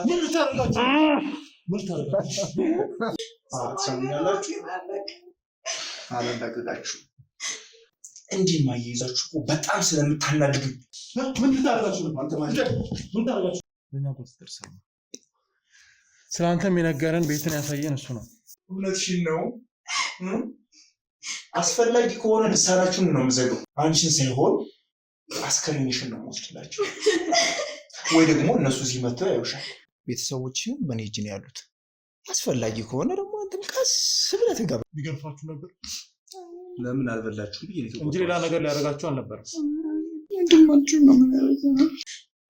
ምን ልታረጋችሁ? ሰሙኛላችሁ? አለቀቃችሁ። እንዲህ ማያይዛችሁ እኮ በጣም ስለምታናድዱ። ምን ልታረጋችሁ ነው? አንተ ማለት ምን ታረጋችሁ? ለኛ ቁጥጥር ስር ነው። ስላንተም የነገረን ቤትን ያሳየን እሱ ነው። እውነትሽን ነው። አስፈላጊ ከሆነ ልሳናችሁን ነው የምዘገው። አንቺን ሳይሆን አስከሬንሽን ነው የምወስድላችሁ። ወይ ደግሞ እነሱ እዚህ መጥተው ያዩሻል። ቤተሰቦችህን በእኔ እጅ ነው ያሉት። አስፈላጊ ከሆነ ደግሞ አንተም ቀስ ብለህ ትገባ። ቢገርፋችሁ ነበር። ለምን አልበላችሁ ብዬ እንጂ ሌላ ነገር ሊያደርጋችሁ አልነበረም። ወንድማችሁ ነው ማለት ነው።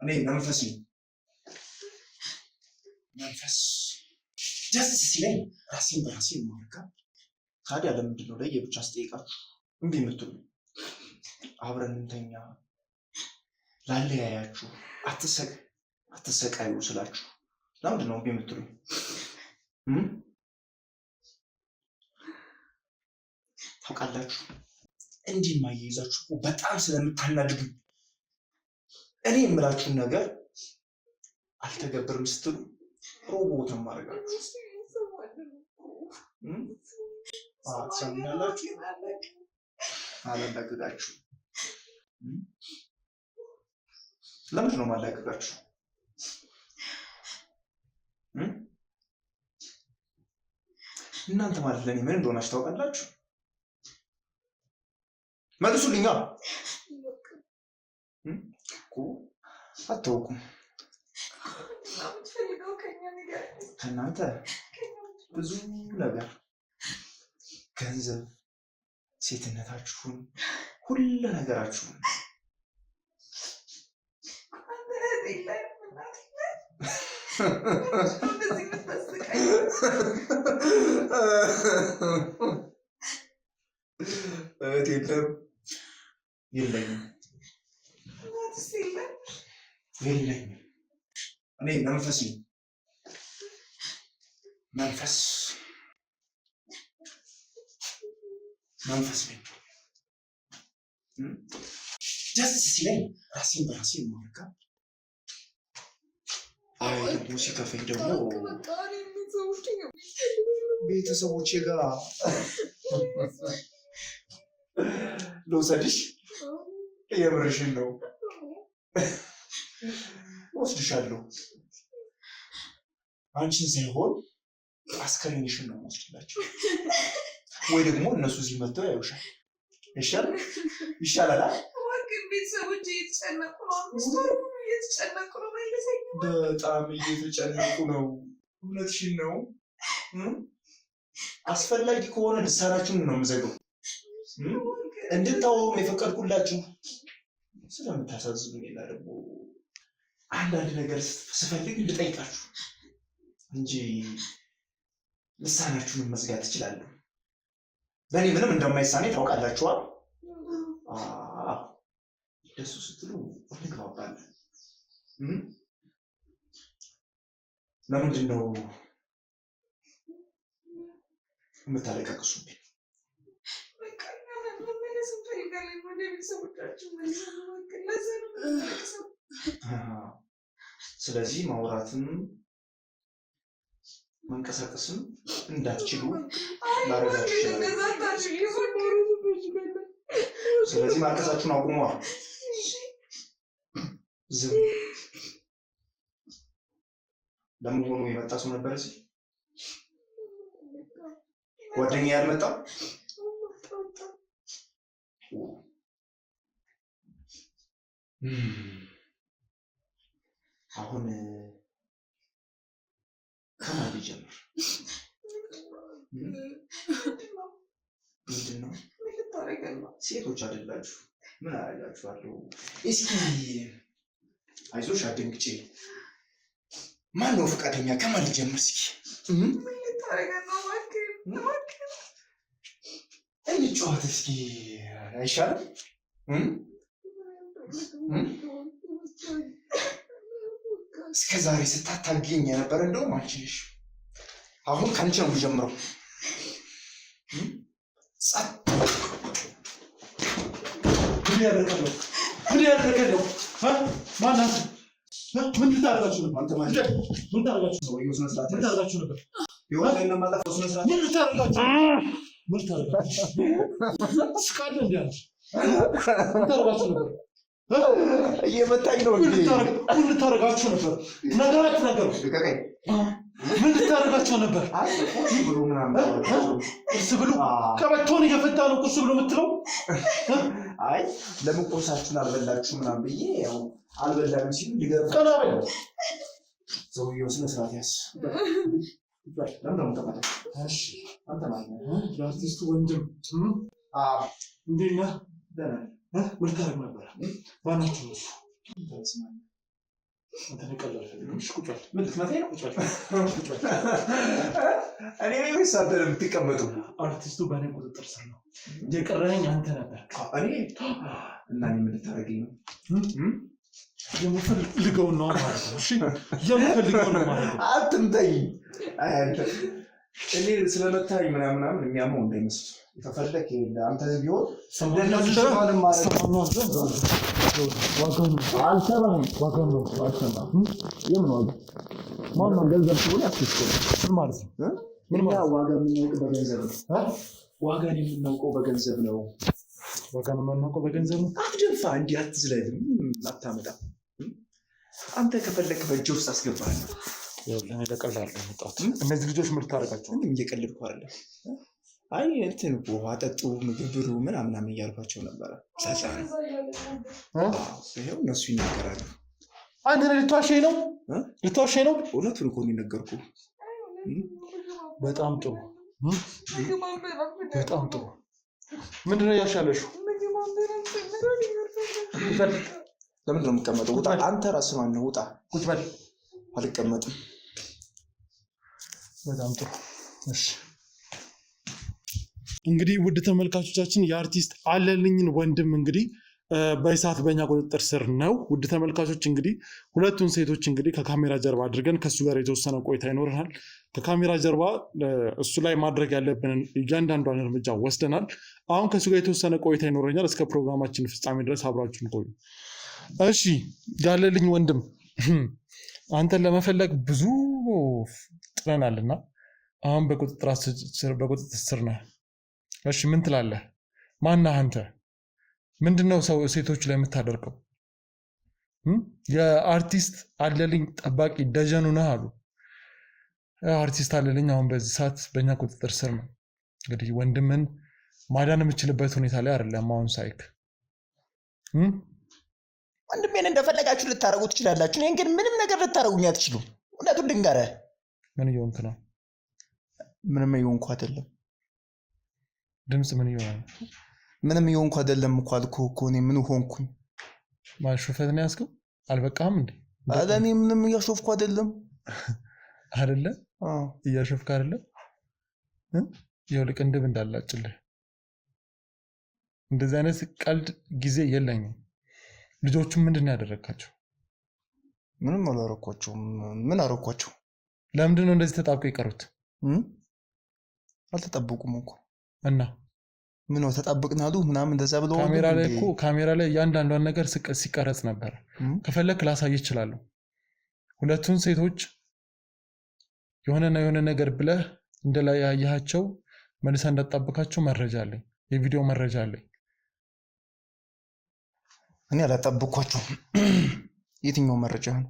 እኔ መንፈስ ነኝ። መንፈስ ደስ ሲለኝ ራሴን በራሴ ማረካ። ታዲያ ለምንድን ነው ለየብቻ አስጠይቃችሁ እምቢ የምትሉ? አብረን እንተኛ፣ ላለያያችሁ፣ አትሰቃዩ ስላችሁ ለምንድን ነው እምቢ የምትሉ? ታውቃላችሁ እንዲህ ማያይዛችሁ በጣም ስለምታናድዱ እኔ የምላችሁን ነገር አልተገበርም ስትሉ ሮቦት ማረጋችሁ። ሰሙኛላችሁ? አለቀቃችሁ። ለምንድን ነው ማላቀቃችሁ? እናንተ ማለት ለእኔ ምን እንደሆናችሁ ታውቃላችሁ? መልሱልኛ። አታውቁም። ከእናንተ ብዙ ነገር፣ ገንዘብ፣ ሴትነታችሁን፣ ሁሉ ነገራችሁን የለኝም። እኔ መንፈስ ነኝ። መንፈስ ነኝ። ደስ ሲለኝ ራሴን በራሴ ማረካ። አይ ደግሞ ሲከፈኝ ደግሞ ቤተሰቦቼ ጋር ልውሰድሽ። የምርሽን ነው? ወስድሻለሁ። አንቺን ሳይሆን አስከሬንሽን ነው የምወስድላችሁ። ወይ ደግሞ እነሱ እዚህ መጥተው ያዩሻል። ይሻላል። ቤተሰቦች እየተጨነቁ ነው። በጣም እየተጨነቁ ነው። እውነትሽን ነው። አስፈላጊ ከሆነ ልሳናችሁን ነው የምዘገው። እንድታወሩም የፈቀድኩላችሁ ስለምታሳዝኑኝ እና ደግሞ አንዳንድ ነገር ስፈልግ እንድጠይቃችሁ እንጂ ልሳናችሁን መዝጋት ትችላለሁ። ለእኔ ምንም እንደማይሳኔ ታውቃላችኋል። ደሱ ስትሉ እንግባባለን። ለምንድን ነው የምታለቃቅሱብኝ? ስለዚህ ማውራትም መንቀሳቀስም እንዳትችሉ ላረጋችሁ ይችላል። ስለዚህ ማልቀሳችሁን አቁሟል። ዝም። ለመሆኑ የመጣ ሰው ነበር እዚህ? ጓደኛ ያልመጣ? አሁን ከማን ልጀምር? ምንድን ነው? ሴቶች አይደላችሁ? ምን አደርጋችኋለሁ? እስኪ አይዞሽ አትደንግጪ። ማን ነው ፈቃደኛ? ከማን ልጀምር? እስኪ እንጫወት እስኪ አይሻልም? እስከ ዛሬ ስታታገኝ የነበረ እንደውም አንቺ ነሽ። አሁን ከአንቺ ነው የምጀምረው። ምን ያደረገ ነው? ማናት? ምን ልታረጋችሁ ነው? አንተ ማለት ምን ታረጋችሁ? ሰውዬው ስነ ስርዓት ምን ታረጋችሁ ነበር? ይወጣ እና ማጣፈው ስነ ስርዓት ምን ልታረጋችሁ? ምን ታረጋችሁ? ስካለ እንዲያልሽ ምን ታረጋችሁ ነበር? እየመታኝ ነው እንዴ? ምን ልታረጋችሁ ነበር? ነገሩ ልቀቀኝ። ምን ልታረጋችሁ ነበር? ቁርስ ብሎ ምናምን ቁርስ ብሎ ከበቶን እየፈታ ነው ቁርስ ብሎ የምትለው? አይ ለምን ቁርሳችሁን አልበላችሁ ምናምን ብዬ ያው አልበላንም ሲሉ ሊገርም ቀና በል። ሰውዬው ስነ ስርዓት ያስ እሺ አንተ ማለት ነው የአርቲስቱ ወንድም እንዴት ነህ? ደህና ነህ? ምን ልታረግ ነበር? ማናችሁ ነው እሱ? ተስማኝ አንተ ነቀላል ቁጭ በል። ምን ልትመታኝ ነው? ቁጭ በል። እኔ ወይስ አንተ ነው የምትቀመጠው? አርቲስቱ በእኔ ቁጥጥር ስር ነው። የቀረኸኝ አንተ ነበር። እኔ እና እኔ ምን ልታደርገኝ ነው? የምፈልገውን ነው ማለት ነው። እሺ የምፈልገውን ነው ማለት ነው። አትምታኝ። እኔ ስለመታኝ ምናምን የሚያመው እንዳይመስል ከፈለክ አንተ ቢሆን እንደነዚህ ማለት ዋጋን የምናውቀው በገንዘብ ነው። ዋጋን የምናውቀው በገንዘብ ነው። አትደፋ፣ እንዲህ አትዝለል፣ አታመጣም። አንተ ከፈለክ በእጅ ውስጥ አስገባለሁ። ለእኔ ለቀላል ነው የመጣሁት። እነዚህ ልጆች ምን ልታደርጋቸው? እየቀለድኩ አይደለም። አይ እንትን ውሃ ጠጡ፣ ምግብ ብሉ ምናምን እያልኳቸው ነበረ። ይኸው እነሱ ይናገራሉ። አንተ ልትዋሸኝ ነው? ልትዋሸኝ ነው? እውነቱን እኮ ነው የነገርኩህ። በጣም ጥሩ፣ በጣም ጥሩ። ምንድን ነው እያሻለሽው? ለምንድን ነው የምትቀመጠው? ውጣ። አንተ ራስህ ማነው? ውጣ። ቁጭ በል። አልቀመጥም። በጣም ጥሩ። እሺ እንግዲህ ውድ ተመልካቾቻችን የአርቲስት አለልኝን ወንድም እንግዲህ በሰዓት በእኛ ቁጥጥር ስር ነው። ውድ ተመልካቾች እንግዲህ ሁለቱን ሴቶች እንግዲህ ከካሜራ ጀርባ አድርገን ከእሱ ጋር የተወሰነ ቆይታ ይኖረናል። ከካሜራ ጀርባ እሱ ላይ ማድረግ ያለብንን እያንዳንዷን እርምጃ ወስደናል። አሁን ከእሱ ጋር የተወሰነ ቆይታ ይኖረኛል። እስከ ፕሮግራማችን ፍጻሜ ድረስ አብራችሁን ቆዩ። እሺ ያለልኝ ወንድም አንተን ለመፈለግ ብዙ ጥረናልና አሁን በቁጥጥር ስር ነህ። እሺ ምን ትላለህ? ማነህ አንተ? ምንድነው ሰው ሴቶች ላይ የምታደርገው? የአርቲስት አለልኝ ጠባቂ ደጀኑ ነህ አሉ። አርቲስት አለልኝ አሁን በዚህ ሰዓት በእኛ ቁጥጥር ስር ነው። እንግዲህ ወንድምን ማዳን የምችልበት ሁኔታ ላይ አይደለም አሁን ሳይክ። ወንድሜን እንደፈለጋችሁ ልታረጉ ትችላላችሁ። እኔን ግን ምንም ነገር ልታረጉኝ አትችሉም። እውነቱን ልንገርህ። ምን እየሆንክ ነው? ምንም እየሆንኩ አይደለም። ድምፅ ምን እየሆነ ነው? ምንም እየሆንኩ አይደለም እኮ አልኩህ እኮ። እኔ ምን ሆንኩኝ? ማሾፈት ነው ያዝከው? አልበቃህም እንዴ? እኔ ምንም እያሾፍኩ አይደለም። አይደለ? እያሾፍክ አይደለም? ይኸውልህ ቅንድብ እንዳላጭልህ። እንደዚህ አይነት ቀልድ ጊዜ የለኝም። ልጆቹም ምንድን ነው ያደረግካቸው? ምንም አላረኳቸውም። ምን አረኳቸው? ለምንድን ነው እንደዚህ ተጣብቀው የቀሩት? አልተጠበቁም እኮ። እና ምን ነው ተጣብቅን አሉ ምናምን እንደዛ ብለው ካሜራ ላይ እያንዳንዷን ነገር ሲቀረጽ ነበር። ከፈለክ ላሳይ እችላለሁ። ሁለቱን ሴቶች የሆነ ነገር ብለህ እንደላይ ያያቸው መልሰህ እንዳጣብቃቸው መረጃ አለኝ። የቪዲዮ መረጃ አለኝ። እኔ አላጣብኳቸውም። የትኛው መረጃ ነው?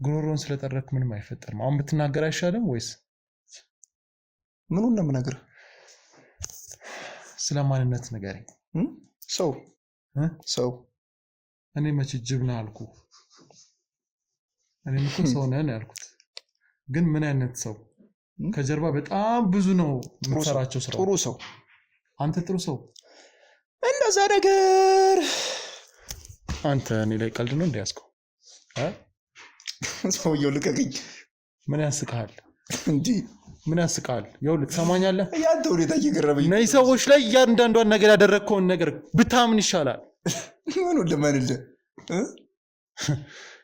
ጉሮሮን ስለጠረክ ምንም አይፈጠርም። አሁን ብትናገር አይሻልም ወይስ? ምኑን ነው የምነግርህ? ስለ ማንነት ንገረኝ። ሰው እኔ መቼ ጅብ ነህ አልኩ? እኔ እኮ ሰው ነህ ነው ያልኩት። ግን ምን አይነት ሰው? ከጀርባ በጣም ብዙ ነው የምትሰራቸው ስራ። ጥሩ ሰው። አንተ ጥሩ ሰው? እንደዛ ነገር። አንተ እኔ ላይ ቀልድ ነው እንዲያስከው? ሰውየው ልቀቅኝ። ምን ያስቃል እንጂ? ምን ያስቃል? ይኸውልህ ትሰማኛለህ? ያንተ ሁኔታ እየገረመኝ። እነዚህ ሰዎች ላይ እያንዳንዷን ነገር ያደረግከውን ነገር ብታምን ይሻላል። ምኑን ልመንልህ?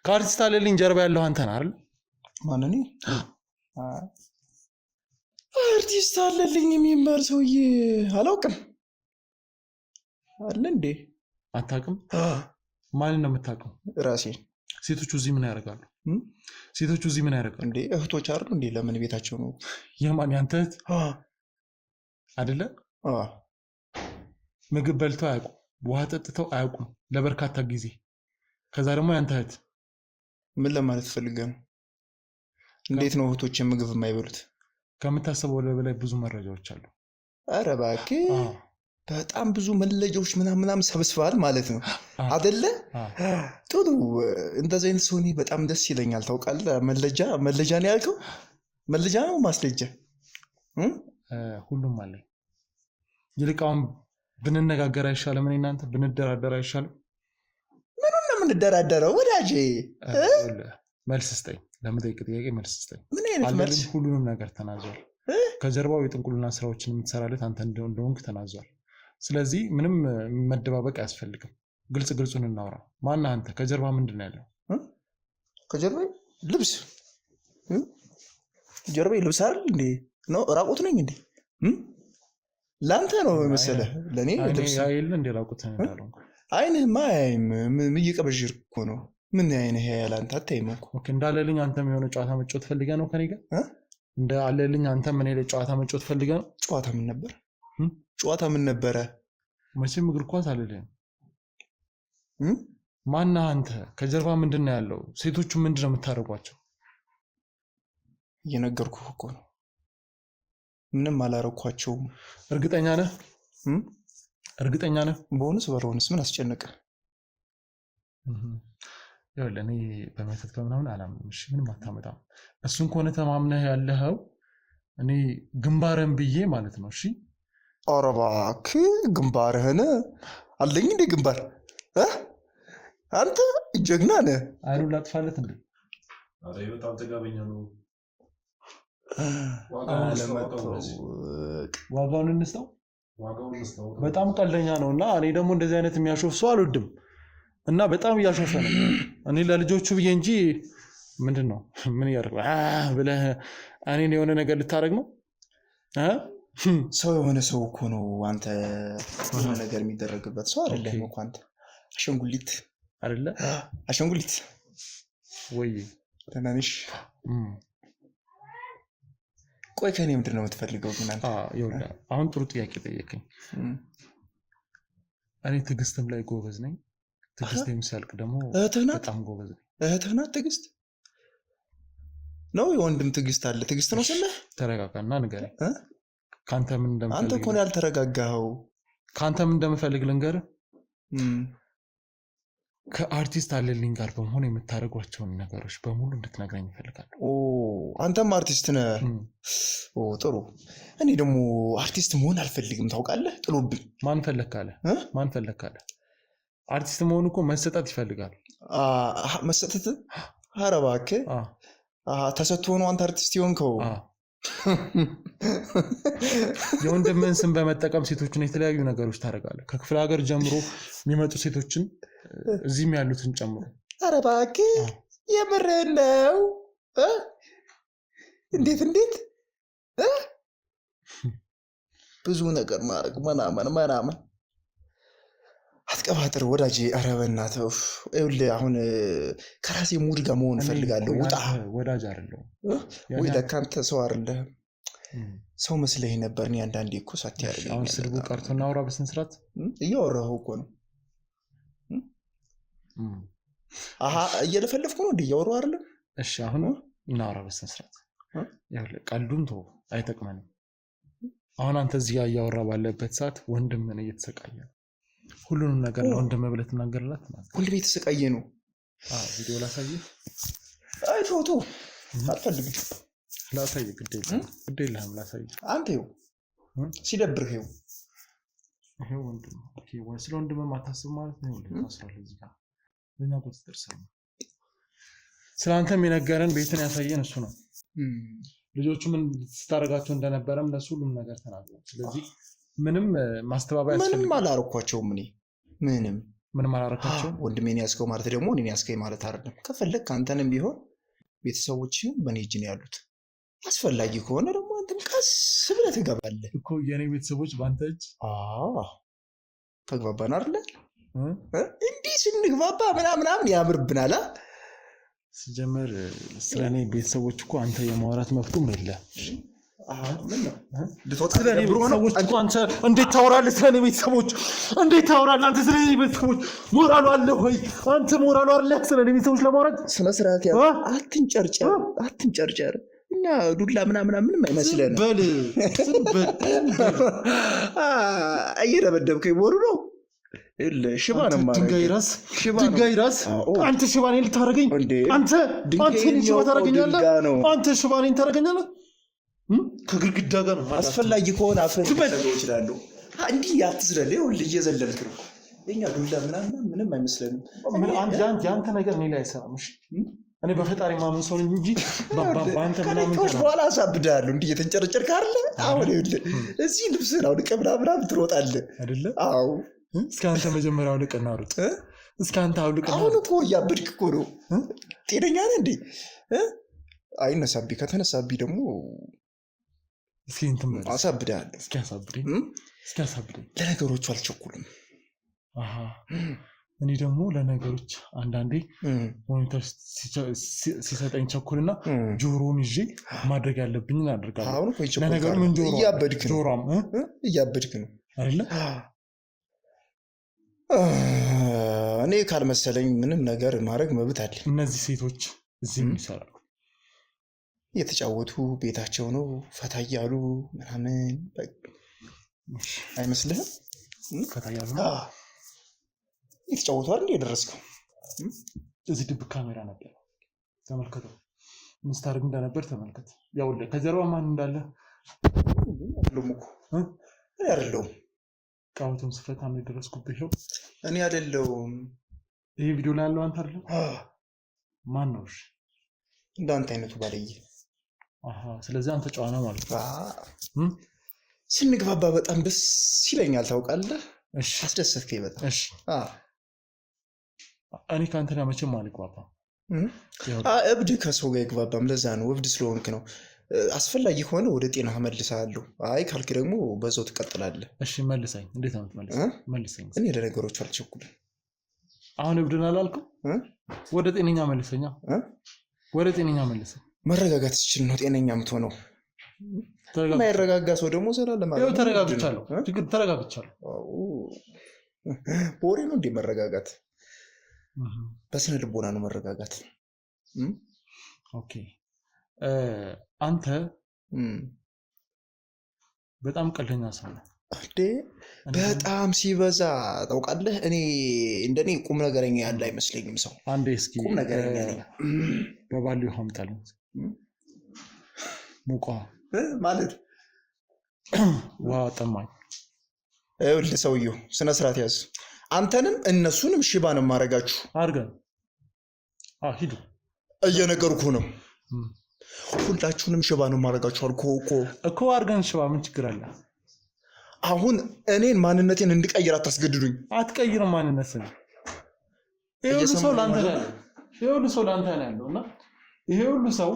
ከአርቲስት አለልኝ ጀርባ ያለው አንተ ነህ አይደል? ማን? እኔ? አርቲስት አለልኝ የሚባል ሰውዬ አላውቅም። አለ እንዴ? አታውቅም? ማንን ነው የምታውቀው? ራሴን። ሴቶቹ እዚህ ምን ያደርጋሉ? ሴቶቹ እዚህ ምን ያደርጋሉ እንዴ? እህቶች አይደሉ እንዴ? ለምን ቤታቸው ነው? የማን ያንተ እህት አይደለ? ምግብ በልተው አያውቁም፣ ውሃ ጠጥተው አያውቁም ለበርካታ ጊዜ። ከዛ ደግሞ ያንተ እህት ምን ለማለት ፈልገህ ነው? እንዴት ነው እህቶች ምግብ የማይበሉት? ከምታስበው በላይ ብዙ መረጃዎች አሉ። ኧረ እባክህ በጣም ብዙ መለጃዎች ምናምን ሰብስበሃል ማለት ነው አይደለ? ጥሩ። እንደዚህ አይነት ሰው እኔ በጣም ደስ ይለኛል ታውቃለህ። መለጃ ነው ያልከው? መለጃ ነው ማስለጃ? ሁሉም አለኝ። ይልቃውን ብንነጋገር አይሻልም? እኔ እናንተ ብንደራደር አይሻልም? ምኑን ነው የምንደራደረው ወዳጄ? መልስ ስጠኝ። ለምጠይቅ ጥያቄ መልስ ስጠኝ። ምን አይነት መልስ? ሁሉንም ነገር ተናዟል። ከጀርባው የጥንቁልና ስራዎችን የምትሰራለት አንተ እንደሆንክ ተናዟል። ስለዚህ ምንም መደባበቅ አያስፈልግም። ግልጹን እናውራ። ማነህ አንተ? ከጀርባ ምንድን ነው ያለው? ከጀርባ ልብስ ጀርባ ልብስ አይደል እንዴ? ነው ራቁት ነኝ እንዴ? ለአንተ ነው መሰለህ? ለኔ ልብስ አይደል እንዴ? ራቁት እንዳለው አይንህማ አያይም። እየቀበዥርክ እኮ ነው። ምን አይነህ ያያል አንተ? አታይም እኮ። ኦኬ። እንዳለልኝ አንተም የሆነ ጨዋታ መጫወት ፈልገህ ነው ከኔ ጋር? እንዳለልኝ አንተም እኔ ላይ ጨዋታ መጫወት ፈልገህ ነው? ጨዋታ ምን ነበር? ጨዋታ ምን ነበረ? መቼም እግር ኳስ አልልህም። ማነህ አንተ? ከጀርባ ምንድን ነው ያለው? ሴቶቹ ምንድን ነው የምታደርጓቸው? እየነገርኩህ እኮ ነው። ምንም አላረኳቸውም። እርግጠኛ ነህ? እርግጠኛ ነህ? በሆነስ ባልሆነስ ምን አስጨነቀ? ይኸውልህ እኔ በመተት በምናምን አላምንም። እሺ ምንም አታመጣም። እሱን ከሆነ ተማምነህ ያለኸው እኔ ግንባርህን ብዬ ማለት ነው። እሺ ኧረ እባክህ ግንባርህን አለኝ እንዴ? ግንባር አንተ ጀግና ነህ። አይኑን ላጥፋለት እንዴ? በጣም ጥጋበኛ ነው። ዋጋውን እንስጠው። በጣም ቀልደኛ ነው እና እኔ ደግሞ እንደዚህ አይነት የሚያሾፍ ሰው አልወድም እና በጣም እያሾፈ ነው። እኔ ለልጆቹ ብዬ እንጂ ምንድን ነው ምን እያደረግ ብለህ እኔን የሆነ ነገር ልታደርግ ነው? ሰው የሆነ ሰው እኮ ነው አንተ። የሆነ ነገር የሚደረግበት ሰው አይደለም እኮ አንተ። አሸንጉሊት አይደለ? አሸንጉሊት ወይ ትናንሽ። ቆይ ከኔ ምንድን ነው የምትፈልገው ግን አንተ? አሁን ጥሩ ጥያቄ ጠየቀኝ። እኔ ትዕግስትም ላይ ጎበዝ ነኝ። ትዕግስት የሚሳልቅ ደግሞ በጣም ጎበዝ ነኝ። እህትህ ናት ትዕግስት ነው? የወንድም ትዕግስት አለ። ትዕግስት ነው ስምህ? ተረጋጋና ንገረኝ። ከአንተ ምን እንደምፈልግ። አንተ እኮ ነው ያልተረጋጋኸው። ከአንተ ምን እንደምፈልግ ልንገርህ። ከአርቲስት አለልኝ ጋር በመሆን የምታደርጓቸውን ነገሮች በሙሉ እንድትነግረኝ እፈልጋለሁ። አንተም አርቲስት ነህ? ጥሩ። እኔ ደግሞ አርቲስት መሆን አልፈልግም ታውቃለህ። ጥሎብኝ። ማን ፈለግ ካለ? አርቲስት መሆን እኮ መሰጠት ይፈልጋል። መሰጠት? ኧረ እባክህ ተሰጥቶ ነው አንተ አርቲስት የሆንከው? የወንድምህን ስም በመጠቀም ሴቶችን የተለያዩ ነገሮች ታደርጋለህ። ከክፍለ ሀገር ጀምሮ የሚመጡ ሴቶችን እዚህም ያሉትን ጨምሮ። ኧረ እባክህ የምርህን ነው? እንዴት ብዙ ነገር ማድረግ ምናምን አትቀባጥር ወዳጄ። ኧረ በእናትህ ይኸውልህ አሁን ከራሴ ሙድ ጋር መሆን እፈልጋለሁ። ውጣ። ወዳጅ አይደለሁም ወይ? ለካ አንተ ሰው አይደለህም። ሰው መስለኝ ነበር። እኔ አንዳንዴ እኮ ሳት ያደርገኛል። አሁን ስድቡ ቀርቶ እናውራ በስንት ስርዓት። እያወራሁ እኮ ነው። እየለፈለፍኩ ነው እንደ እያወራሁ አይደለም። እሺ አሁን እናውራ በስንት ስርዓት። ቀልዱን ተው፣ አይጠቅመንም። አሁን አንተ እዚህ ጋር እያወራ ባለበት ሰዓት ወንድምን እየተሰቃየ ነው። ሁሉንም ነገር ለወንድም ብለህ ትናገርላት። ወንድም እየተሰቃየ ነው። ቪዲዮ ላሳየህ? አይ ፎቶ አልፈልግም። ላሳየህ። ግድ የለህም ላሳየህ። አንተ ይኸው ሲደብርህ ይኸው ወንድም። ስለ ወንድም ማታስብ ማለት ነው። ታስራለህ እዚህ ጋር በእኛ ቁጥጥር ስር ነው። ስለ አንተም የነገረን ቤትን ያሳየን እሱ ነው። ልጆቹ ምን ስታደርጋቸው እንደነበረም ለሱ ሁሉም ነገር ተናግሯል። ስለዚህ ምንም ማስተባበያ ምንም አላረኳቸውም። እኔ ምንም አላረኳቸውም። ወንድሜን ያስከው ማለት ደግሞ እኔን ያስከኝ ማለት አይደለም። ከፈለግ አንተንም ቢሆን ቤተሰቦችህን በእኔ እጅ ነው ያሉት። አስፈላጊ ከሆነ ደግሞ አንተም ቀስ ብለህ ትገባለህ እኮ። የኔ ቤተሰቦች በአንተ እጅ። ተግባባን አይደለ? እንዲህ ስንግባባ ምናምን ያምርብናል። ሲጀመር ስለኔ ቤተሰቦች እኮ አንተ የማውራት መብቱም የለም። ምን ነው ስለኔ ቤተሰቦች እኮ አንተ እንዴት ታወራለህ? ስለኔ ቤተሰቦች እንዴት ታወራለህ? አንተ ስለኔ ቤተሰቦች ሞራሉ አለ ወይ? አንተ ሞራሉ አለ ስለኔ ቤተሰቦች ለማውራት? ስነ ስርዓት ያዝ። አትንጨርጨር። እኛ ዱላ ምንም አይመስለንም። በል እየደበደብከኝ ቦሩ ነው። ሽባ ነው ማለት ድንጋይ ራስ አንተ ሽባ ነኝ ልታረገኝ? አንተ ሽባ ታረገኛለህ? አንተ ሽባ ነኝ ታረገኛለህ? ከግድግዳ ጋር ነው አስፈላጊ ከሆነ አፍረን ተሰደው ይችላል። እንዲህ ያትዝለል ይሁን እየዘለልክ ነው። እኛ ዱላ ምንም አይመስለንም። አንተ ነገር እኔ ላይ አይሰራም። እኔ በፈጣሪ ማመን ሰው እንጂ በአንተ ምናምን በኋላ አሳብዳለሁ። እንዲህ እየተንጨረጨርክ አይደለ? አሁን ይኸውልህ እዚህ ልብስህን አውልቀህ ምናምን ትሮጣለህ አይደለ? አዎ እስከ አንተ መጀመሪያ አውልቅና ሩጥ። እስከ አንተ አውልቅና አሁን እኮ እያበድክ እኮ ነው። ጤነኛ ነህ እንዴ? አይነሳብኝ። ከተነሳብኝ ደግሞ እስኪ እንትን በል አሳብዳለሁ። እስኪ አሳብደኝ። ለነገሮቹ አልቸኩልም። እኔ ደግሞ ለነገሮች አንዳንዴ ሞኒተር ሲሰጠኝ ቸኩልና ጆሮን ይዤ ማድረግ ያለብኝን አድርጋለሁ። ለነገሩ ምን እያበድክ ነው አይደለ? እኔ ካልመሰለኝ ምንም ነገር ማድረግ መብት አለ። እነዚህ ሴቶች እዚህ ይሰራሉ፣ እየተጫወቱ ቤታቸው ነው ፈታ እያሉ ምናምን አይመስልህም? ፈታ እያሉ እየተጫወቱ አይደል የደረስከው? እዚህ ድብቅ ካሜራ ነበር፣ ተመልከተው። ምስታርግ እንደነበር ተመልከት። ያው ከጀርባ ማን እንዳለ እኔ አይደለሁም። ቃውቱን ስፈታ ነው የደረስኩበት። ይኸው እኔ አይደለሁም። ይሄ ቪዲዮ ላይ ያለው አንተ አይደለም? ማን ነው? እሺ እንዳንተ አይነቱ ባለየ። ስለዚህ አንተ ጨዋ ነው ማለት ነው። ስንግባባ በጣም ደስ ይለኛል ታውቃለህ። እሺ አስደሰትከኝ በጣም። እሺ እኔ ከአንተ ጋር መቼም አልግባባም። እብድ ከሰው ጋር ይግባባም። ለዛ ነው እብድ ስለሆንክ ነው። አስፈላጊ ከሆነ ወደ ጤና መልሳለሁ። አይ ካልክ ደግሞ በዛው ትቀጥላለህ። እሺ መልሰኝ። እንዴት ነው መልሰኝ? እኔ ለነገሮች አልቸኩልም። አሁን እብድን አላልኩም? ወደ ጤነኛ መልሰኛ። ወደ ጤነኛ መልሰኝ። መረጋጋት ሲችል ነው ጤነኛ የምትሆነው። የማይረጋጋ ሰው ደግሞ ዘላለም ይኸው ተረጋግቻለሁ። በወሬ ነው እንዴ መረጋጋት? በስነ ልቦና ነው መረጋጋት። ኦኬ አንተ በጣም ቀልደኛ ሰው ነው እንዴ? በጣም ሲበዛ ታውቃለህ። እኔ እንደኔ ቁም ነገረኛ ያለ አይመስለኝም ሰው። አንዴ እስኪ ቁም ነገረኛ ነኝ። በባሊው ሀምጣልኝ ሙቋ ማለት ዋ ጠማኝ። ይኸውልህ ሰውየው ስነ ስርዓት ያዝ። አንተንም እነሱንም ሽባ ነው የማደርጋችሁ። አድርገን ሂዱ። እየነገርኩህ ነው። ሁላችሁንም ሽባ ነው የማደርጋችሁ አልኩህ እኮ አድርገን ሽባ። ምን ችግር አለ? አሁን እኔን ማንነቴን እንድቀይር አታስገድዱኝ። አትቀይርም ማንነትን። ይሄ ሁሉ ሰው ላንተ ነው ያለው እና ይሄ ሁሉ ሰው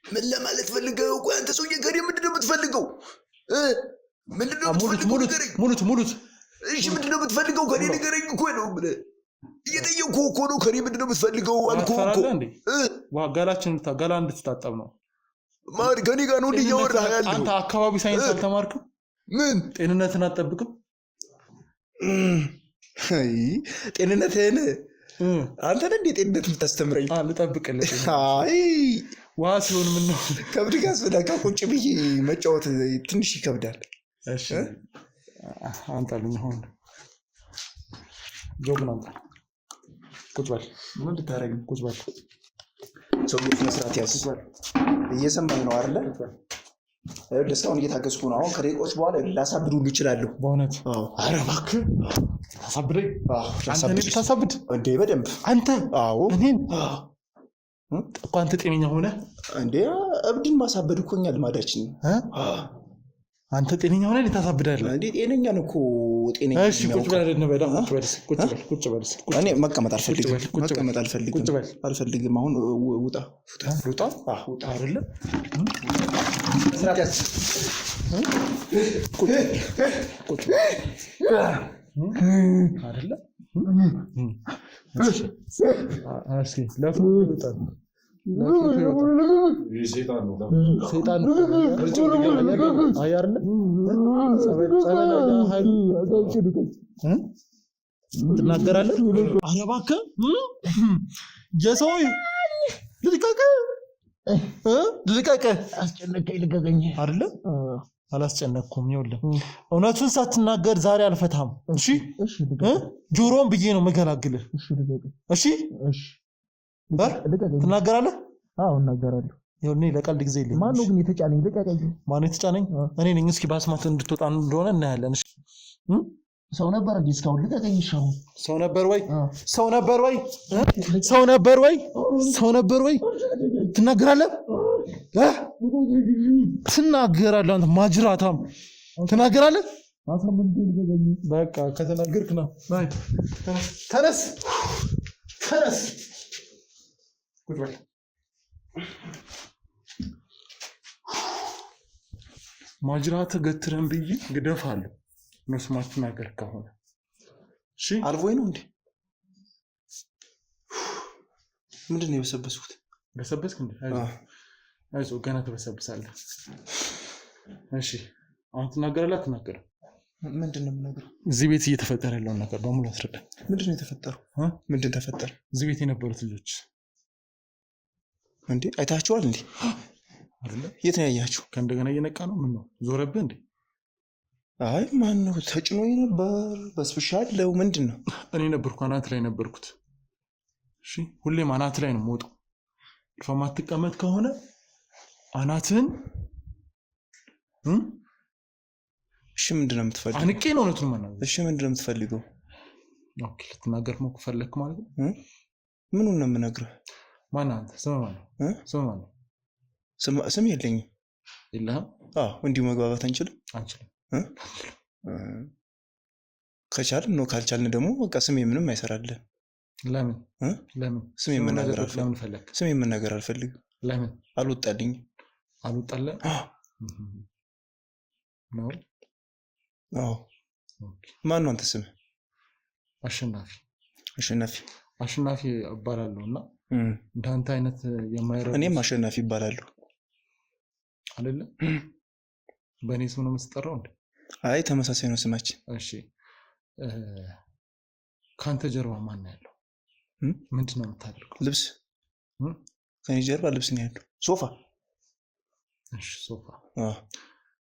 ምን ለማለት ፈልገው? ቆይ አንተ ሰውዬ ከኔ ምንድነው የምትፈልገው? ምንድነው ሙሉት። እሺ ምንድነው የምትፈልገው ከኔ? ንገረኝ እኮ ነው ብለህ እየጠየኩህ እኮ ነው። ከኔ ምንድነው የምትፈልገው አልኩህ እኮ። ገላ እንድትታጠብ ነው። ማን ከኔ ጋር ነው እያወራህ ያለው? አንተ አካባቢ ሳይንስ አልተማርክም? ምን ጤንነትን አትጠብቅም? ጤንነትህን አንተ ነህ እንዴ ጤንነት የምታስተምረኝ? ልጠብቅልህ። አይ ዋ ሲሆን ምን ነው ከብድ ጋር ስለካ ቁጭ ብዬ መጫወት ትንሽ ይከብዳል። እሺ አንተልኝ አሁን ጆግን አንተ ቁጭ በል። ምን ልታረግ? ቁጭ በል። ሰውዬው መስራት ያዝ። እየሰማኝ ነው አይደለ? እስካሁን እየታገስኩ ነው። አሁን ከደቂቆች በኋላ ላሳብድ ሁሉ እችላለሁ። በእውነት? ኧረ እባክህ ታሳብደኝ። ታሳብድ እንዴ? በደንብ አንተ? አዎ እኔን እኮ አንተ ጤነኛ ሆነ እንዴ? እብድን ማሳበድ እኮ እኛ ልማዳችን ነው። አንተ ጤነኛ ሆነ ታሳብዳለህ እንዴ? ጤነኛ ነው እኮ ጤነኛ። እሺ ቁጭ በል። ቁጭ በል። እኔ መቀመጥ አልፈልግም። አሁን ውጣ አይደለ? እስኪ ለፍቶ ይወጣል። ሰይጣን አያርለ ትናገራለህ። ኧረ እባክህ የሰው ልቀቀኝ አይደለ? አላስጨነቅኩም። ይኸውልህ እውነቱን ሳትናገር ዛሬ አልፈታም። እሺ ጆሮን ብዬ ነው የምገላግልህ። እሺ ትናገራለህ? አዎ እናገራለሁ። ይኸውልህ ለቀልድ ጊዜ የለኝም። ማነው ግን የተጫነኝ? ልቀቀኝ። ማነው የተጫነኝ? እኔ ነኝ። እስኪ በአስማት እንድትወጣ እንደሆነ እናያለን። እሺ ሰው ነበር እንዴ እስካሁን? ልቀቀኝ። ሻው ሰው ነበር ወይ? ሰው ነበር ወይ? ሰው ነበር ወይ? ሰው ነበር ወይ? ትናገራለህ? ትናገራለህ? አንተ ማጅራታም ትናገራለህ? በቃ ከተናገርክ ነው። ተነስ ተነስ። ቁጭ በል። ማጅራትህ ገትረን ብዬ ግደፋለሁ። መስማት ትናገር ከሆነ እሺ። አልፎኝ ነው እንዴ? ምንድን ነው የበሰበስኩት? በሰበስክ እንዴ? አይዞህ ገና ትበሰብሳለህ። እሺ አሁን ትናገራለህ አትናገርም? ምንድን ነው የምናገረው? እዚህ ቤት እየተፈጠረ ያለውን ነገር በሙሉ አስረዳኝ። ምንድን ነው የተፈጠረው? ምንድን ተፈጠረ? እዚህ ቤት የነበሩት ልጆች እንዴ አይታችኋል እንዴ? አይደለ? የት ነው ያያችሁ? ከእንደገና እየነቃ ነው። ምን ነው ዞረብህ እንዴ? አይ ማን ነው ተጭኖኝ ነበር። በስፔሻል ምንድን ነው? እኔ ነበርኩ አናት ላይ ነበርኩት። እሺ ሁሌም አናት ላይ ነው የምወጣው። ማትቀመጥ ከሆነ አናትህን እሺ ምንድን ነው የምትፈልገው? አንቄ ነው እውነቱን መናገር። እሺ ምንድን ነው የምትፈልገው? ኦኬ ልትናገር ነው ከፈለክ ማለት ነው። ምኑን ነው የምነግርህ? ማን አንተ? ስም ማን ነው? ስም ማን ነው? ስም የለኝም። የለህም? አዎ እንዲሁ መግባባት አንችልም? አንችልም። ከቻልን ነው፣ ካልቻልን ደግሞ በቃ ስሜ ምንም አይሰራልህ። ለምን? ለምን? ስሜ መናገር አልፈልግም። ለምን? አልወጣልኝም። አልወጣልህ ነው? አዎ። ማን ነው አንተ ስምህ? አሸናፊ። አሸናፊ እባላለሁ እና እንዳንተ አይነት የማይረዱ እኔም አሸናፊ እባላለሁ አይደለ? በእኔ ስም ነው የምትጠራው እንዴ? አይ ተመሳሳይ ነው ስማችን። እሺ ከአንተ ጀርባ ማን ነው ያለው? ምንድን ነው የምታደርገው? ልብስ ከኔ ጀርባ ልብስ ነው ያለው። ሶፋ። እሺ ሶፋ።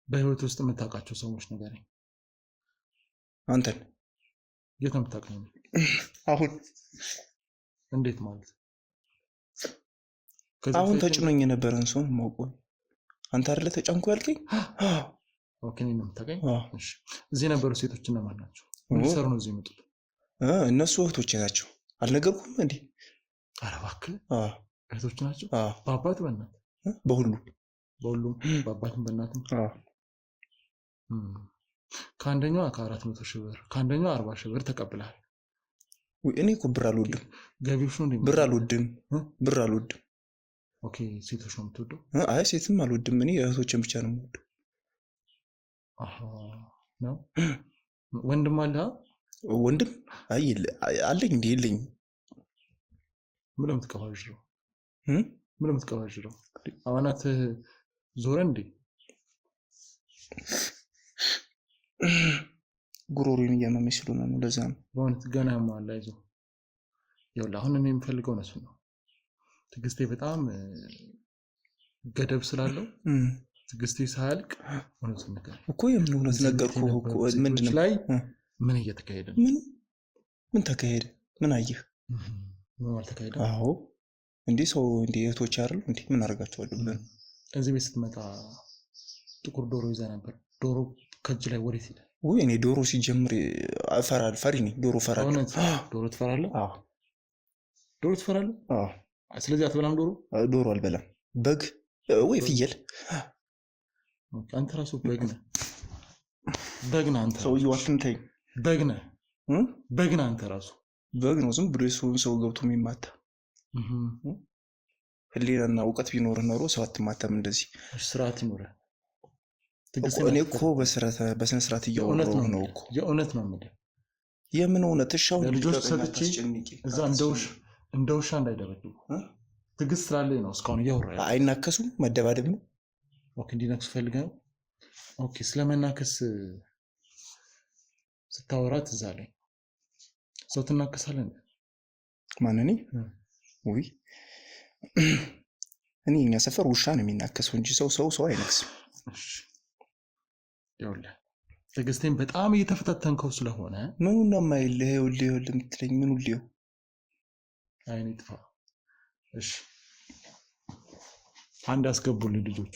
በህይወት ውስጥ የምታውቃቸው ሰዎች ንገረኝ። አንተን የት ነው የምታውቀኝ? አሁን። እንዴት ማለት? አሁን ተጭኖኝ የነበረን ሰው የማውቀው አንተ አይደለ ተጨንኩ ያልከኝ? ኦኬ እኔን ነው የምታውቀኝ? እሺ እዚህ የነበሩ ሴቶች እነማን ናቸው? ምን ሰሩ ነው እዚህ የመጡት? እነሱ እህቶቼ ናቸው። አልነገርኩም እንዴ? ኧረ እባክህ እህቶች ናቸው? በአባት በእናት? በሁሉም በአባትም በእናትም። ከአንደኛዋ ከ400 ሺህ ብር ከአንደኛዋ 40 ሺህ ብር ተቀብለሃል። እኔ እኮ ብር አልወድም። ገቢዎች ነው እንዴ? ብር አልወድም። ኦኬ ሴቶች ነው የምትወደው? አይ ሴትም አልወድም። እኔ እህቶችን ብቻ ነው የምወደው። ነው ወንድም አለ? ወንድም አይ አለኝ እንዴ? የለኝም። ምን ለምትቀባዥረው? አዋናት ዞረ እንዴ? ጉሮሮን እያመመኝ ስለሆነ ነው። ለዛ ነው በእውነት ገና ያሟላ። አይዞህ ይኸውልህ አሁን እኔ የምፈልገው እነሱ ነው። ትዕግስቴ በጣም ገደብ ስላለው ትዕግስቴ ሳያልቅ እውነቱን ነገር እኮ የምን እውነት ነገርኩህ እኮ። ምንድን ነው ላይ ምን እየተካሄደ ነው? ምን ተካሄደ? ምን አየህ? ምን አልተካሄደ? አዎ እንዴ ሰው እንዴ እህቶች አይደሉ እንዴ? ምን አደርጋቸዋለሁ ብለህ ነው? እዚህ ቤት ስትመጣ ጥቁር ዶሮ ይዛ ነበር። ዶሮ ከእጅ ላይ ወዴት ሄደ? ወይ እኔ ዶሮ ሲጀምር ፈሪ ነኝ። ዶሮ እፈራለሁ። ዶሮ ትፈራለህ? አዎ ዶሮ ትፈራለህ? አዎ። ስለዚህ አትበላም ዶሮ? ዶሮ አልበላም። በግ ወይ ፍየል። አንተ ራሱ በግ ነህ። አንተ ሰውዬው አትንተኝ። በግ ነህ አንተ ራሱ በግ ነው። ዝም ብሎ ሰው ገብቶ የሚማታ ህሊናና እውቀት ቢኖር ኖሮ ሰው አትማታም እንደዚህ። ስርዓት ይኖርህ። እኔ እኮ በስነ ስርዓት እያወራሁ ነው እኮ። የእውነት ነው የምልህ። የምን እውነት ሻው ለልጆች ሰጥቼ እዛ እንደ ውሻ እንዳይደረጉ ትዕግስት ስላለኝ ነው እስካሁን እያወራሁ። አይናከሱም መደባደብ ነው። ኦኬ እንዲነክሱ ፈልገህ ነው? ኦኬ ስለመናከስ ስታወራ ትዝ አለኝ። ሰው ትናከሳለህ? ማን እኔ? ውይ እኔ እኛ ሰፈር ውሻ ነው የሚናከሰው እንጂ ሰው አይነክስም። እሺ ይኸውልህ ትዕግስቴን በጣም እየተፈታተንከው ስለሆነ ምኑ እንደማይልህ ይኸውልህ የምትለኝ ምኑ ልየው? አይኔ ጥፋ። እሺ አንድ አስገቡልኝ ልጆቹ።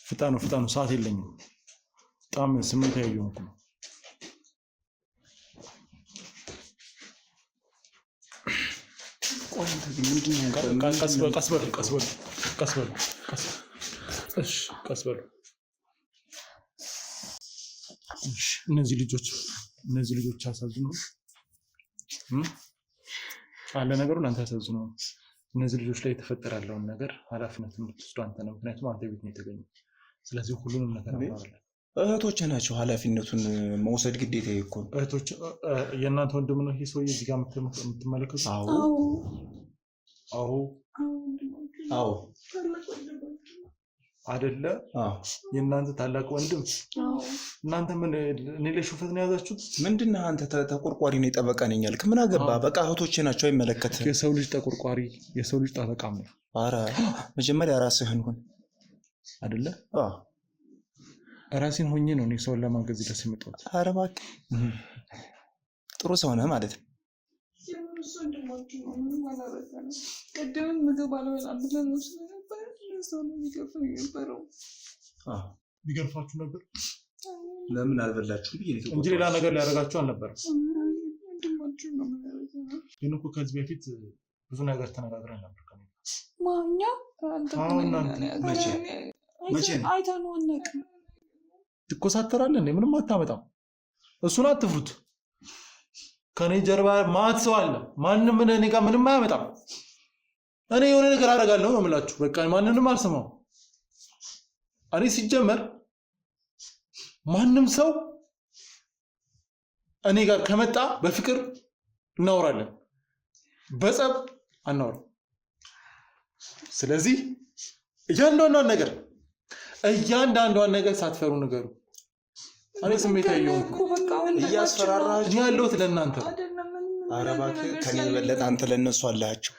ፍጣኑ ሰዓት የለኝም። በጣም ስሜታዊ እየሆንኩ ነው። ቀስ በሉ። እነዚህ ልጆች ያሳዝኑ አለ ነገሩ ለአንተ ያሳዝኑ። እነዚህ ልጆች ላይ የተፈጠረ ያለውን ነገር ኃላፊነት የምትወስዱ አንተ ነው። ምክንያቱም አንተ ቤት ነው የተገኘው። ስለዚህ ሁሉንም ነገር አወራለን። እህቶች ናቸው ኃላፊነቱን መውሰድ ግዴታ እኮ ነው። እህቶች የእናንተ ወንድም ነው ይሄ ሰውዬ እዚህ ጋር የምትመለከቱት? አዎ አይደለ? የእናንተ ታላቅ ወንድም። እናንተ ምን እኔ ላይ ሹፈት ነው ያዛችሁት? ምንድነው አንተ ተቆርቋሪ ነው ጠበቃ ነኝ ያልክ? ምን አገባ? በቃ እህቶች ናቸው አይመለከትም። የሰው ልጅ ተቆርቋሪ የሰው ልጅ ጠበቃም ነው። ኧረ መጀመሪያ ራስህን ሁን አይደለ? ራሴን ሆኜ ነው እኔ ሰውን ለማገዝ ደስ የምጠውት። ኧረ እባክህ ጥሩ ሰው ነህ ማለት ነው። ቅድም ምግብ አልበላም ብለን ነው ስለነበር ሰው ነው የሚገርፈው የነበረው። ሊገርፋችሁ ነበር? ለምን አልበላችሁም እንጂ ሌላ ነገር ሊያደርጋችሁ አልነበረም። ወንድማችሁ ነው ማለት ግን እኮ ከዚህ በፊት ብዙ ነገር ተነጋግረን ነበር። ማኛ መቼ አይተነው አናውቅም። ትኮሳተራለህ እንዴ? ምንም አታመጣም። እሱን አትፍሩት። ከኔ ጀርባ ማት ሰው አለ። ማንም እኔ ጋር ምንም አያመጣም። እኔ የሆነ ነገር አደርጋለሁ ነው የምላችሁ። በቃ ማንንም አልሰማው። እኔ ሲጀመር ማንም ሰው እኔ ጋር ከመጣ በፍቅር እናወራለን፣ በጸብ አናወራም። ስለዚህ እያንዳንዷን ነገር ሳትፈሩ ንገሩ። እኔ ስሜታዊ እየሆንኩ እያስፈራራችሁ ያለሁት ለእናንተ። ኧረ እባክህ ከኔ የበለጠ አንተ ለእነሱ አላቸው።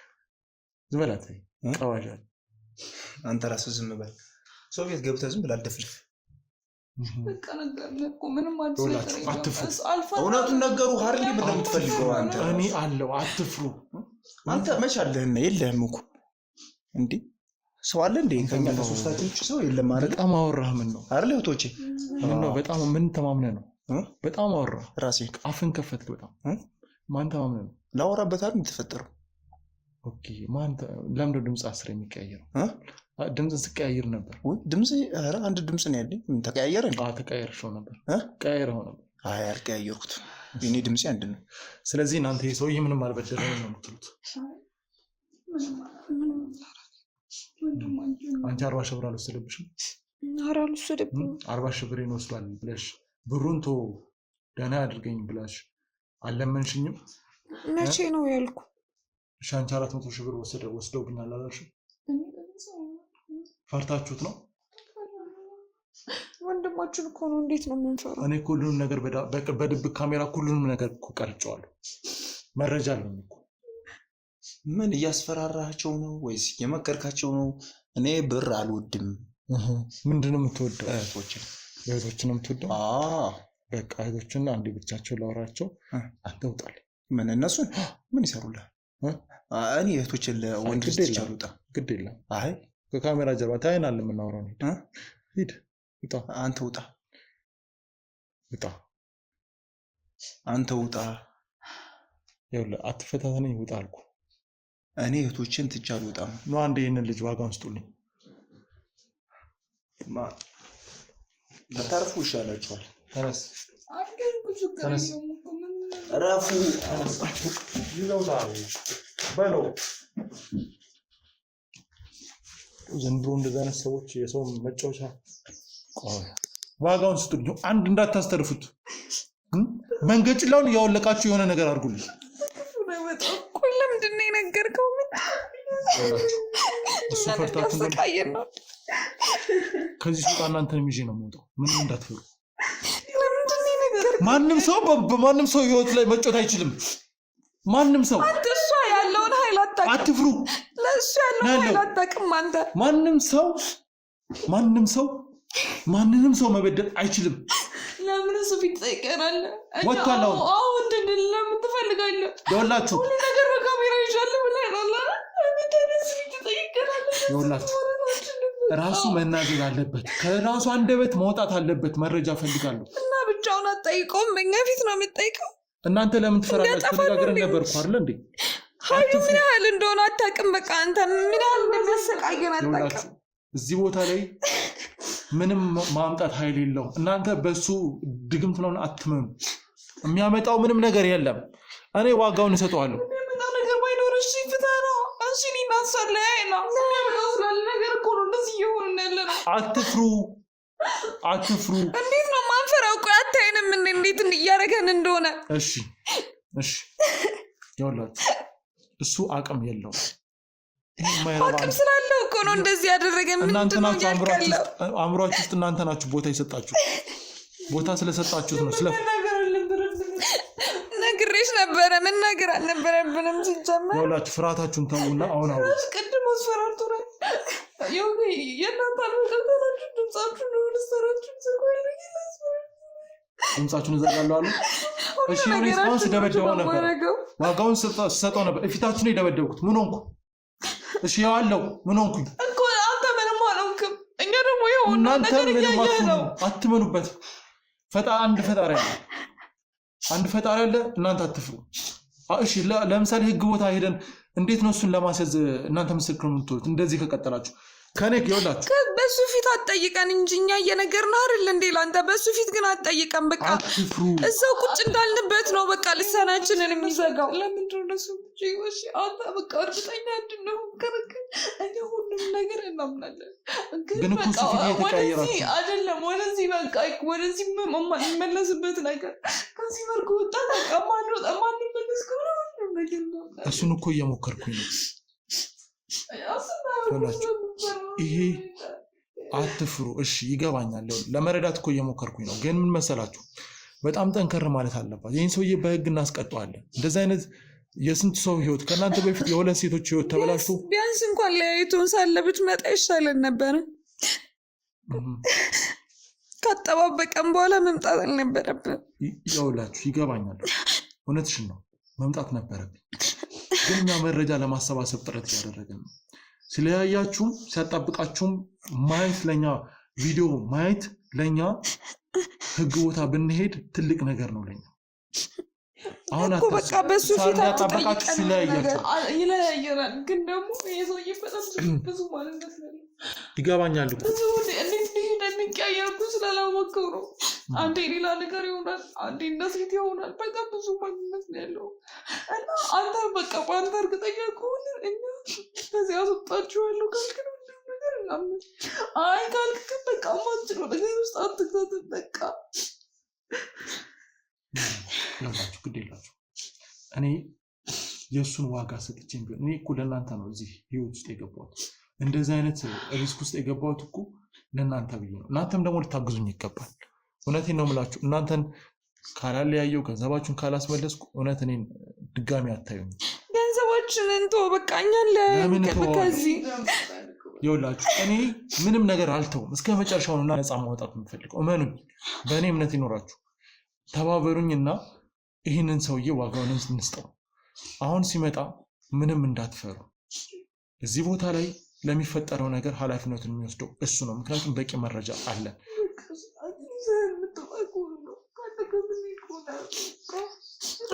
ዝም በላት ቀዋሻ። አንተ ራስህ ዝም በል። ሰው ቤት ገብተህ ዝም ብለህ አትፍልፍ። በቃ ነገርኩህ እኮ ምንም አትፍሩ። እውነቱን ነገሩህ አይደል? ምን እንደምትፈልገው አንተ? እኔ አለው አትፍሩ። አንተ መች አለህና የለህም እኮ እንዴ? ሰው አለ እንዴ? ከኛ ከሶስታችን ውጭ ሰው የለም ማለት። በጣም አወራህ። ምን ነው አይደል? እህቶቼ ምን ነው በጣም ምን ተማምነህ ነው? በጣም አወራህ። ራሴ አፍን ከፈትክ። በጣም ማን ተማምነህ ነው? ላወራበት አይደል የምትፈጠረው? ኦኬ ማን ለምንድነው ድምጽ አስር የሚቀያየረው? ድምጽ ስቀያየር ነበር ወይ? ድምጽ ኧረ አንድ ድምጽ ነው ያለኝ። ምን ተቀያየረ? ተቀያየርሽው ነበር? ቀያየረው ነበር? አይ አልቀያየርኩትም። የኔ ድምጽ አንድ ነው። ስለዚህ እናንተ ይሄ ሰውዬ ምንም አልበደለም ነው የምትሉት? አንቺ 40 ሺህ ብር አልወሰደብሽም? ኧረ አልወሰደብኝም። 40 ሺህ ብር ይወስዳል ብለሽ ብሩን ደህና አድርገኝ ብላሽ አልለመንሽኝም? መቼ ነው ያልኩ? እሺ አንቺ 400 ሺህ ብር ወስደውብኛል አላልሽም? ፈርታችሁት ነው? ወንድማችን እኮ ነው። እንዴት ነው የምንፈራው? እኔ ሁሉንም ነገር በድብቅ ካሜራ ሁሉንም ነገር እኮ ቀርጬዋለሁ። መረጃ አለኝ እኮ። ምን እያስፈራራቸው ነው ወይስ የመከርካቸው ነው? እኔ ብር አልወድም። ምንድነው የምትወደው? እህቶችን ነው የምትወደው? በቃ እህቶችን አንዴ ብቻቸው ላወራቸው። አንተ ውጣል። ምን እነሱን ምን ይሰሩልህ? እኔ እህቶችን ለወንድ ልጅ ይቻሉታ። ግድ የለም። አይ ከካሜራ ጀርባ ታይናል የምናወራው ነው። ሂድ ውጣ። አንተ ውጣ። አንተ ውጣ። ይኸውልህ አትፈታተነኝ። ውጣ አልኩ። እኔ እህቶችን ትቻሉ ውጣ ነው። አንዴ ይሄንን ልጅ ዋጋውን ስጡልኝ። በታርፉ ይሻላችኋል። ተነስ ተነስ። ረፉ ይዘውታል በለው። ዘንድሮ እንደዛ አይነት ሰዎች የሰው መጫወቻ ዋጋውን ስጡኝ። አንድ እንዳታስተርፉት። መንገጭላውን ያወለቃችሁ የሆነ ነገር አድርጉልኝ። ቆይ ለምንድን ነው የነገርከው? እሱ ፈርታችሁ ነው። ከዚህ ሱቃ እናንተን ይዤ ነው የምወጣው። ምንም እንዳትፈሩ። ለምንድን ነው የነገርከው? ማንም ሰው ህይወት ላይ መጮት አይችልም። ማንም ሰው እሷ ያለውን ኃይል አታውቅም። አትፍሩ። ለእሱ ያለውን ኃይል አታውቅም አንተ። ማንንም ሰው መበደል አይችልም። ለምን እሱ ፊት ትጠይቀናለህ? ወጥቷል። አሁን እንድንል ለምን ትፈልጋለህ? ይኸውላችሁ ሁሉ ነገር በካሜራ ይዣል ብለህ ነው አለ። ለምን ተነስ ፊት ትጠይቀናለህ? ይኸውላችሁ ራሱ መናገር አለበት። ከራሱ አንደበት መውጣት አለበት። መረጃ ፈልጋለሁ። እና ብቻውን አትጠይቀውም። በእኛ ፊት ነው የምትጠይቀው። እናንተ ለምን ትፈራላችሁ? ተነጋግረን ነበር እኮ አይደል እንዴ? ኃይሉ ምን ያህል እንደሆነ አታውቅም። በቃ አንተ ምን ያህል እንደሚያሰቃየን አታውቅም። እዚህ ቦታ ላይ ምንም ማምጣት ኃይል የለው። እናንተ በሱ ድግምት ነው አትመኑ። የሚያመጣው ምንም ነገር የለም። እኔ ዋጋውን እሰጠዋለሁ። የሚያመጣው ነገር ባይኖር እሺ ፍትህ ነው። እሺ ሊናሳለ ነው የሚያመጣው ስላለ ነገር እኮ ነው እንደዚህ እየሆንን ያለ ነው። አትፍሩ። እንዴት ነው ማንፈራው? ቆይ አታይንም እንዴት እያደረገን እንደሆነ? እሺ ይኸውላችሁ እሱ አቅም የለው። አቅም ስላለው እኮ ነው እንደዚህ ያደረገ። እናንተ ናችሁ አእምሯችሁ ውስጥ እናንተ ናችሁ ቦታ የሰጣችሁ። ቦታ ስለሰጣችሁት ነው። ነግሬሽ ነበረ። መናገር አልነበረብንም ሲጀመር። ይኸውላችሁ ፍርሃታችሁን ተውና አሁን አውሩ። ቅድም አስፈራርቶ ነው የእናንተ አልፈጠራችሁ ድምፃችሁን ነው ልሰራችሁ ድምፃችሁን እዘጋለሁ አሉ። እሺ እኔ እስካሁን ስደበደበው ነበር። ዋጋውን ስሰጠው ነበር። እፊታችሁ ነው የደበደብኩት። ምን ሆንኩ? እሺ ያለው ምን ሆንኩኝ እኮ? አንተ ምንም አልሆንክም። እኛ ደግሞ ይሁን ነገር እያየህ ነው። አትመኑበት። አንድ ፈጣሪ አለ። እናንተ አትፍሩ። እሺ ለምሳሌ ህግ ቦታ ሄደን እንዴት ነው እሱን ለማስያዝ እናንተ ምስክር ነው የምትሆኑት? እንደዚህ ከቀጠላችሁ ከኔ ይኸውላችሁ በሱ ፊት አትጠይቀን እንጂ እኛ እየነገርን አይደል እንዴ? ለአንተ በሱ ፊት ግን አትጠይቀን። በቃ አትፍሩ። እዛው ቁጭ እንዳልንበት ነው በቃ ልሳናችንን የሚዘጋው። ለምንድን ነው እሱ እሺ አንተ በቃ እርግጠኛ እንድንሆን ከረከን እኛ ሁሉም ነገር እናምናለን። ግን እኮ እሱ ፊት እየተቀያየራችሁ አይደለም። ወደዚህ በቃ ወደዚህ የምመለስበት ነገር ከዚህ መልኩ ወጣ በቃ ማንመለስ ከሆነ ሁሉም ነገር እናምናለን። እሱን እኮ እየሞከርኩኝ ነው። ይሄ አትፍሩ። እሺ ይገባኛል። ለመረዳት እኮ እየሞከርኩኝ ነው። ግን ምን መሰላችሁ በጣም ጠንከር ማለት አለባት። ይህን ሰውዬ በህግ እናስቀጠዋለን። እንደዚህ አይነት የስንት ሰው ህይወት ከእናንተ በፊት የሁለት ሴቶች ህይወት ተበላሽቶ ቢያንስ እንኳን ለያይቶን ሳለ ብትመጣ ይሻለን ነበረ። ካጠባበቀን በኋላ መምጣት አልነበረብን። ይኸውላችሁ ይገባኛል። እውነትሽን ነው። መምጣት ነበረብን። ግን እኛ መረጃ ለማሰባሰብ ጥረት እያደረግን ነው። ስለያያችሁም ሲያጣብቃችሁም ማየት ለኛ ቪዲዮ ማየት ለኛ ህግ ቦታ ብንሄድ ትልቅ ነገር ነው ለኛ። አሁን በቃ በሱ ፊት አጣበቃችሁ ይለያየናል። ግን ደግሞ የሰውዬ በጣም ብዙ ማንነት ነው። ይገባኛል እኮ እንዴት እንደሚቀያየርኩ ስላላወቀው ነው። አንዴ ሌላ ነገር ይሆናል፣ አንዴ እንደ ሴት ይሆናል። በጣም ብዙ ማንነት ነው ያለው እና አንተ በቃ በአንተ እርግጠኛ ከሆነ እኛ ከዚህ አስወጣችኋለሁ ካልክ ነው ነገር እናምን። አይ ካልክ ግን በቃ ማንችለው ነገር ውስጥ አትግዛትን። በቃ ለማችሁ ግድ የላችሁ። እኔ የእሱን ዋጋ ሰጥቼም ቢሆን እኔ እኮ ለእናንተ ነው እዚህ ህይወት ውስጥ የገባሁት። እንደዚህ አይነት ሪስክ ውስጥ የገባሁት እኮ ለእናንተ ብዬ ነው። እናንተም ደግሞ ልታግዙኝ ይገባል። እውነቴን ነው የምላችሁ። እናንተን ካላለያየው ገንዘባችሁን ካላስመለስኩ እውነት እኔን ድጋሚ አታዩኝ። ገንዘባችንን ተው በቃ እኛን ከዚህ ይኸውላችሁ እኔ ምንም ነገር አልተውም። እስከ መጨረሻውና ነፃ ማውጣት የምፈልገው እመኑኝ። በእኔ እምነት ይኖራችሁ ተባበሩኝና ይህንን ሰውዬ ዋጋውን እንስጠው። አሁን ሲመጣ ምንም እንዳትፈሩ። እዚህ ቦታ ላይ ለሚፈጠረው ነገር ኃላፊነቱን የሚወስደው እሱ ነው። ምክንያቱም በቂ መረጃ አለን።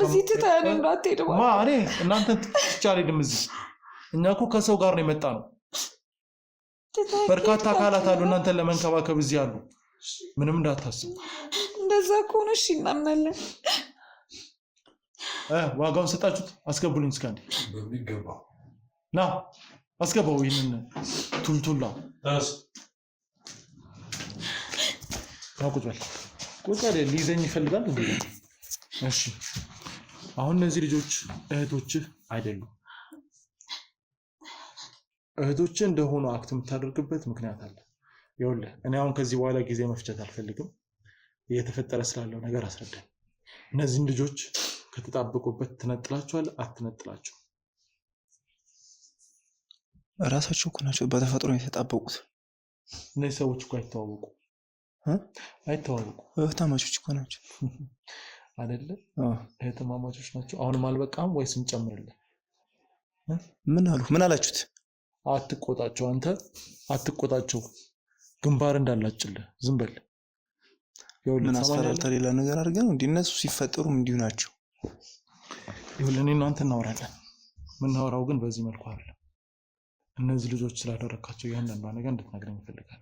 እዚህ ትተኸን እንዳትሄድ እኔ እናንተን ትቼ አልሄድም። እዚህ እኛ እኮ ከሰው ጋር ነው የመጣ ነው። በርካታ አካላት አሉ እናንተን ለመንከባከብ እዚህ አሉ። ምንም እንዳታስቡ። እንደዛ ከሆነ እሺ እናምናለን። ዋጋውን ሰጣችሁት? አስገቡልኝ እስከ አንዴ ና አስገባው። ይህንን ቱልቱላ ቁጭ በል ሊይዘኝ ይፈልጋል እንዴ? እሺ አሁን እነዚህ ልጆች እህቶችህ አይደሉም። እህቶችህ እንደሆኑ አክት የምታደርግበት ምክንያት አለ። ይኸውልህ እኔ አሁን ከዚህ በኋላ ጊዜ መፍጀት አልፈልግም። እየተፈጠረ ስላለው ነገር አስረዳኝ። እነዚህን ልጆች ከተጣበቁበት ትነጥላቸዋለህ አትነጥላቸው? ራሳቸው እኮ ናቸው በተፈጥሮ የተጣበቁት። እነዚህ ሰዎች እኮ አይተዋወቁም። እህትማማቾች እኮ ናቸው አይደለ? እህትማማቾች ናቸው። አሁንም አልበቃም ወይስ እንጨምርልን? ምን አላችሁት? አትቆጣቸው፣ አንተ አትቆጣቸው። ግንባር እንዳላጭልህ ዝም በል። ምን አስፈራርተህ ሌላ ነገር አድርገህ ነው? እንዲህ እነሱ ሲፈጠሩም እንዲሁ ናቸው። ይኸውልህ እኔ እናንተ እናወራለን። የምናወራው ግን በዚህ መልኩ አይደለም። እነዚህ ልጆች ስላደረካቸው እያንዳንዷ ነገር እንድትነግረኝ እፈልጋለሁ።